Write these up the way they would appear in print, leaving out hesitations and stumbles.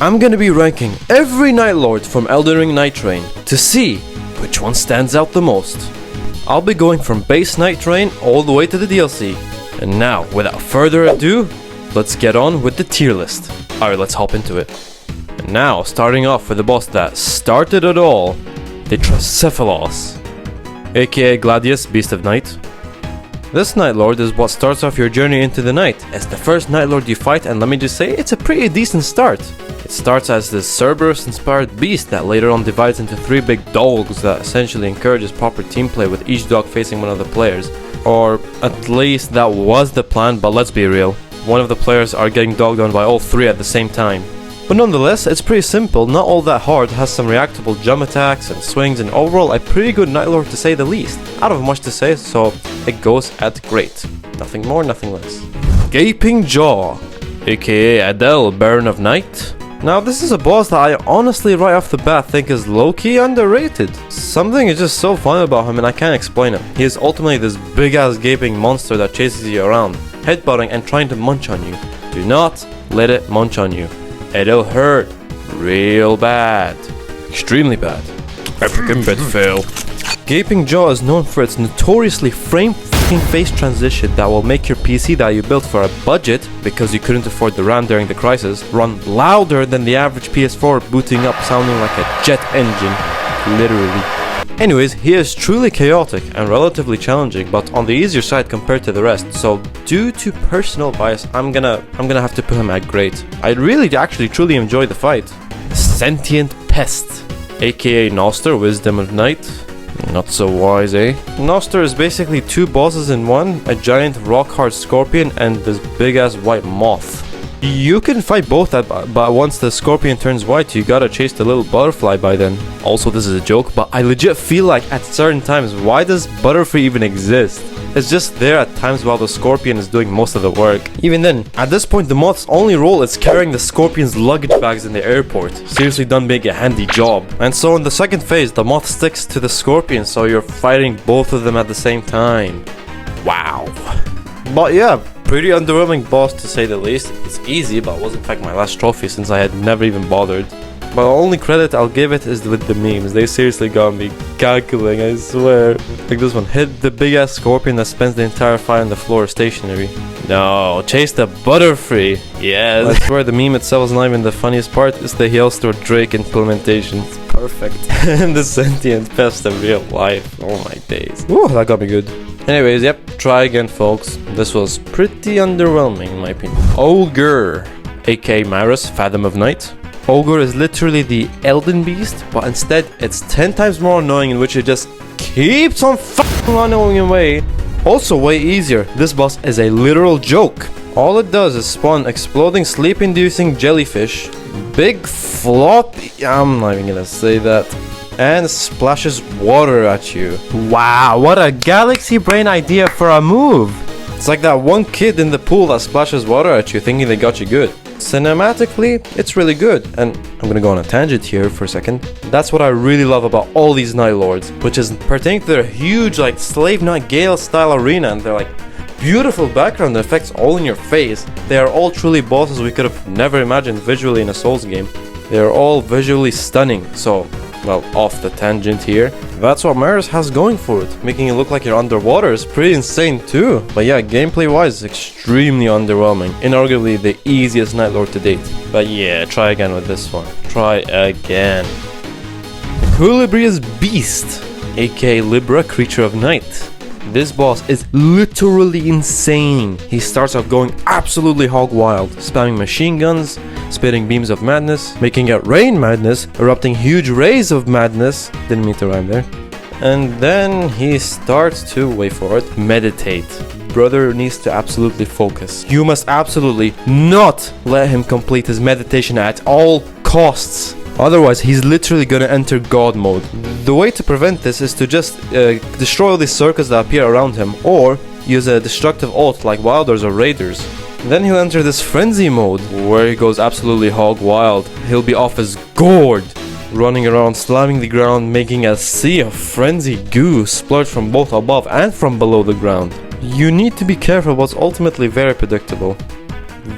I'm gonna be ranking every Nightlord from Elden Ring Nightreign to see which one stands out the most. I'll be going from base Nightreign all the way to the DLC. And now, without further ado, let's get on with the tier list. Alright, let's hop into it. And now, starting off with the boss that started it all, the Tricephalos, aka Gladius, Beast of Night. This Nightlord is what starts off your journey into the night. It's the first Nightlord you fight, and let me just say, it's a pretty decent start. It starts as this Cerberus-inspired beast that later on divides into 3 big dogs that essentially encourages proper team play with each dog facing one of the players. Or at least that was the plan, but let's be real. One of the players are getting dogged on by all 3 at the same time. But nonetheless, it's pretty simple, not all that hard, has some reactable jump attacks and swings, and overall a pretty good Nightlord to say the least. I don't have much to say, so it goes at great. Nothing more, nothing less. Gaping Jaw, aka Adel, Baron of Night. Now this is a boss that I honestly right off the bat think is low-key underrated. Something is just so fun about him and I can't explain it. He is ultimately this big ass gaping monster that chases you around, headbutting and trying to munch on you. Do not let it munch on you. It'll hurt real bad. Extremely bad. African bed fail. Gaping Jaw is known for its notoriously frame-fucking face transition that will make your PC that you built for a budget, because you couldn't afford the RAM during the crisis, run louder than the average PS4 booting up sounding like a jet engine. Literally. Anyways, he is truly chaotic and relatively challenging, but on the easier side compared to the rest, so due to personal bias, I'm gonna have to put him at great. I really actually truly enjoy the fight. Sentient Pest, aka Gnoster, Wisdom of Night. Not so wise, eh? Gnoster is basically 2 bosses in one, a giant rock-hard scorpion and this big-ass white moth. You can fight both, but once the scorpion turns white, you gotta chase the little butterfly by then. Also, this is a joke, but I legit feel like at certain times, why does Butterfree even exist? It's just there at times while the scorpion is doing most of the work. Even then, at this point, the moth's only role is carrying the scorpion's luggage bags in the airport. Seriously done being a handy job. And so in the second phase, the moth sticks to the scorpion, so you're fighting both of them at the same time. Wow. But yeah, pretty underwhelming boss to say the least. It's easy, but was in fact my last trophy since I had never even bothered. But the only credit I'll give it is with the memes. They seriously got me cackling, I swear. Like this one, hit the big ass scorpion that spends the entire fight on the floor stationary. No, chase the Butterfree. Yes. I swear the meme itself is not even the funniest part. It's the Heolstor Drake implementation. It's perfect. And the sentient pest in real life. Oh my days. Ooh, that got me good. Anyways, yep, try again folks. This was pretty underwhelming in my opinion. Fulghor, aka Maris, Fathom of Night. Fulghor is literally the Elden Beast, but instead it's 10 times more annoying, in which it just keeps on fucking annoying away. Also way easier, this boss is a literal joke. All it does is spawn exploding sleep-inducing jellyfish, big floppy, I'm not even gonna say that, and splashes water at you. Wow, what a galaxy brain idea for a move! It's like that one kid in the pool that splashes water at you thinking they got you good. Cinematically, it's really good, and I'm gonna go on a tangent here for a second. That's what I really love about all these Nightlords, which is pertaining to their huge like Slave Knight Gale style arena, and they're like beautiful background effects all in your face. They are all truly bosses we could have never imagined visually in a Souls game. They are all visually stunning, so, well, off the tangent here. That's what Maris has going for it. Making it look like you're underwater is pretty insane too. But yeah, gameplay wise, extremely underwhelming. Inarguably the easiest Nightlord to date. But yeah, try again with this one. Try again. Culibria's Beast, aka Libra, Creature of Night. This boss is literally insane. He starts out going absolutely hog wild, spamming machine guns, spitting beams of madness, making it rain madness, erupting huge rays of madness. Didn't mean to rhyme there. And then he starts to, wait for it, meditate. Brother needs to absolutely focus. You must absolutely not let him complete his meditation at all costs. Otherwise, he's literally gonna enter God mode. The way to prevent this is to just destroy all these circuits that appear around him, or use a destructive ult like Wilders or Raiders. Then he'll enter this frenzy mode, where he goes absolutely hog wild. He'll be off his gourd, running around, slamming the ground, making a sea of frenzy goo splurge from both above and from below the ground. You need to be careful, but it's ultimately very predictable.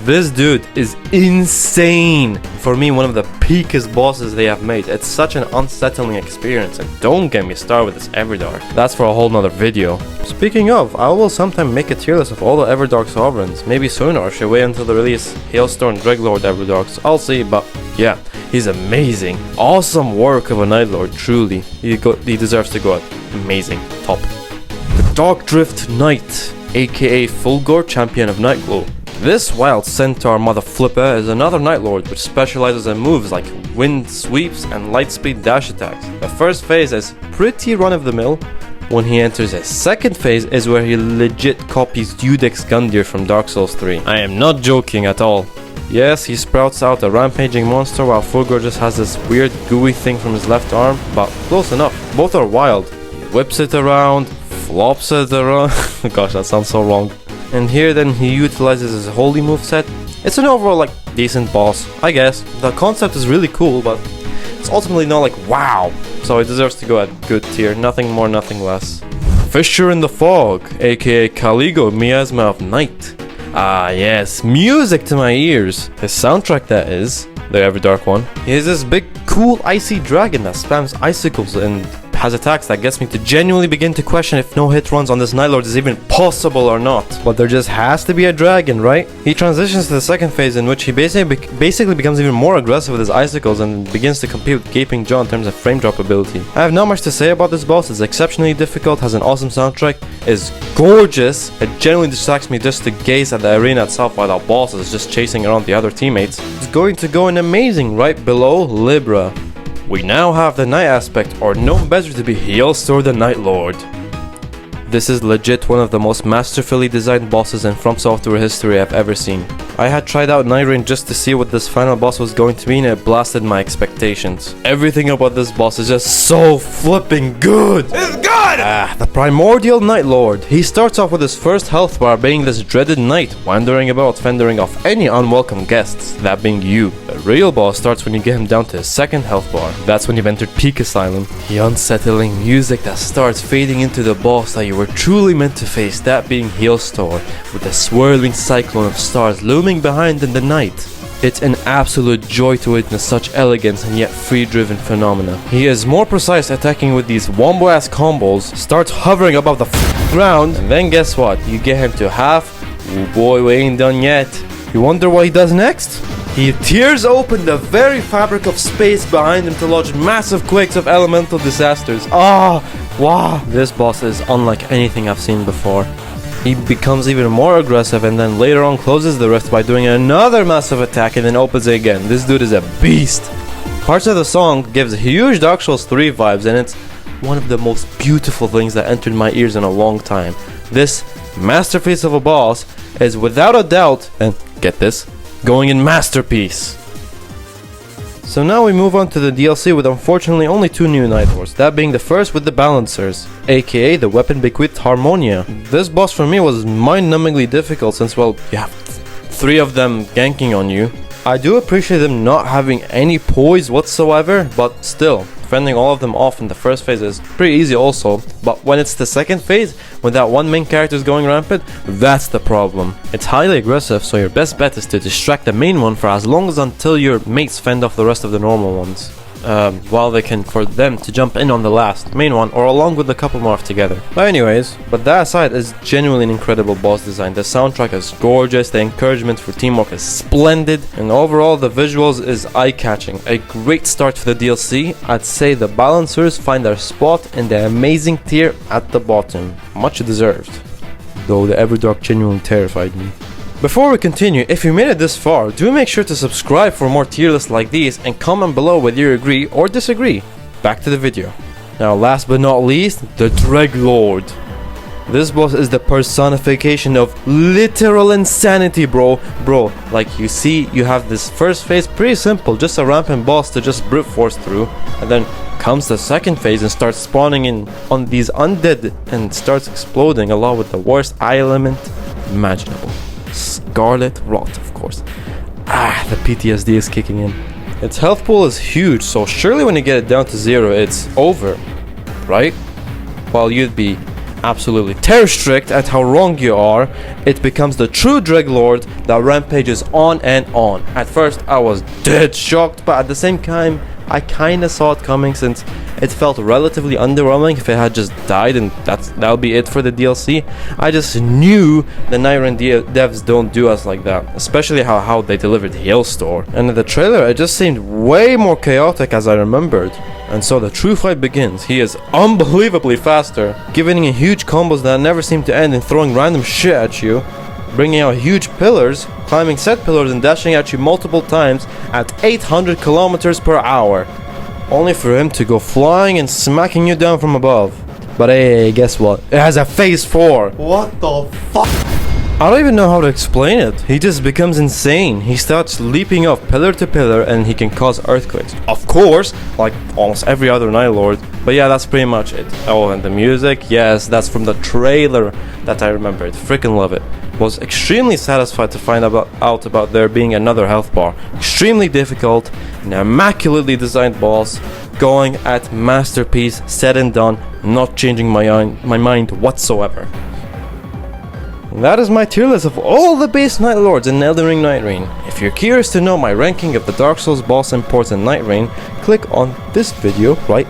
This dude is insane. For me, one of the peakest bosses they have made. It's such an unsettling experience, and don't get me started with this Everdark. That's for a whole nother video. Speaking of, I will sometime make a tier list of all the Everdark sovereigns. Maybe sooner, or should wait until the release Heolstor and Dreglord Everdarks. I'll see, but yeah, he's amazing. Awesome work of a Nightlord, truly. He deserves to go at amazing, top. The Dark Drift Knight, aka Fulghor, champion of Nightglow. This wild centaur mother flipper is another Nightlord which specializes in moves like wind sweeps and light speed dash attacks. The first phase is pretty run of the mill. When he enters his second phase is where he legit copies Dudek's Gundyr from Dark Souls 3. I am not joking at all. Yes, he sprouts out a rampaging monster while Fulghor just has this weird gooey thing from his left arm, but close enough. Both are wild. He whips it around, flops it around. Gosh, that sounds so wrong. And here then he utilizes his holy moveset. It's an overall like decent boss, I guess. The concept is really cool, but it's ultimately not like wow. So it deserves to go at good tier, nothing more, nothing less. Fisher in the Fog, aka Caligo, Miasma of Night. Ah yes, music to my ears. His soundtrack, that is, the Everdark one. He has this big cool icy dragon that spams icicles and has attacks that gets me to genuinely begin to question if no hit runs on this Nightlord is even possible or not. But there just has to be a dragon, right? He transitions to the second phase in which he basically becomes even more aggressive with his icicles and begins to compete with Gaping Jaw in terms of frame drop ability. I have not much to say about this boss. It's exceptionally difficult, has an awesome soundtrack, is gorgeous. It genuinely distracts me just to gaze at the arena itself while the boss is just chasing around the other teammates. It's going to go in amazing right below Libra. We now have the night aspect, or known better to be Heolstor The Nightlord. This is legit one of the most masterfully designed bosses in FromSoftware history I've ever seen. I had tried out Nightreign just to see what this final boss was going to be, and it blasted my expectations. Everything about this boss is just so flipping good! It's good! The Primordial Nightlord. He starts off with his first health bar being this dreaded knight, wandering about fending off any unwelcome guests, that being you. The real boss starts when you get him down to his second health bar. That's when you've entered Peak Asylum. The unsettling music that starts fading into the boss that you were truly meant to face, that being Heolstor, with the swirling cyclone of stars looming behind in the night. It's an absolute joy to witness such elegance and yet free-driven phenomena. He is more precise, attacking with these wombo-ass combos, starts hovering above the ground, and then guess what? You get him to half. Oh boy, we ain't done yet. You wonder what he does next? He tears open the very fabric of space behind him to launch massive quakes of elemental disasters. Ah, wow. This boss is unlike anything I've seen before. He becomes even more aggressive and then later on closes the rift by doing another massive attack and then opens it again. This dude is a beast. Parts of the song gives huge Dark Souls 3 vibes, and it's one of the most beautiful things that entered my ears in a long time. This masterpiece of a boss is without a doubt, and get this, going in Masterpiece. So now we move on to the DLC with unfortunately only 2 new Nightlords, that being the first with the Balancers, aka the Weapon-Bequeathed Harmonia. This boss for me was mind-numbingly difficult since, well, you have 3 of them ganking on you. I do appreciate them not having any poise whatsoever, but still, fending all of them off in the first phase is pretty easy also, but when it's the second phase, when that one main character is going rampant, that's the problem. It's highly aggressive, so your best bet is to distract the main one for as long as until your mates fend off the rest of the normal ones. While they can, for them to jump in on the last main one, or along with a couple more together. But anyways, but that aside, is genuinely an incredible boss design. The soundtrack is gorgeous, the encouragement for teamwork is splendid, and overall the visuals is eye-catching. A great start for the DLC. I'd say the Balancers find their spot in the amazing tier at the bottom. Much deserved. Though the Everdark genuinely terrified me. Before we continue, if you made it this far, do make sure to subscribe for more tier lists like these and comment below whether you agree or disagree. Back to the video. Now last but not least, the Dreglord. This boss is the personification of literal insanity, bro. Like you see, you have this first phase, pretty simple, just a rampant boss to just brute force through, and then comes the second phase and starts spawning in on these undead and starts exploding along with the worst eye element imaginable. Scarlet Rot, of course. The PTSD is kicking in. Its health pool is huge, so surely when you get it down to 0, it's over, right? While you'd be absolutely terror strict at how wrong you are, it becomes the true Dreglord that rampages on and on. At first I was dead shocked, but at the same time I kinda saw it coming, since it felt relatively underwhelming if it had just died and that'll be it for the DLC. I just knew the Nightreign devs don't do us like that, especially how they delivered Heolstor. And in the trailer it just seemed way more chaotic as I remembered. And so the true fight begins. He is unbelievably faster, giving you huge combos that never seem to end and throwing random shit at you, bringing out huge pillars, climbing set pillars and dashing at you multiple times at 800 kilometers per hour, only for him to go flying and smacking you down from above. But hey, guess what? It has a phase 4. What the fuck? I don't even know how to explain it. He just becomes insane. He starts leaping off pillar to pillar and he can cause earthquakes. Of course, like almost every other Nightlord. But yeah, that's pretty much it. Oh, and the music? Yes, that's from the trailer that I remembered. Freaking love it. Was extremely satisfied to find out about there being another health bar. Extremely difficult, an immaculately designed boss, going at masterpiece, said and done, not changing my mind whatsoever. That is my tier list of all the base Nightlords in Elden Ring Nightreign. If you're curious to know my ranking of the Dark Souls boss imports in Nightreign, click on this video right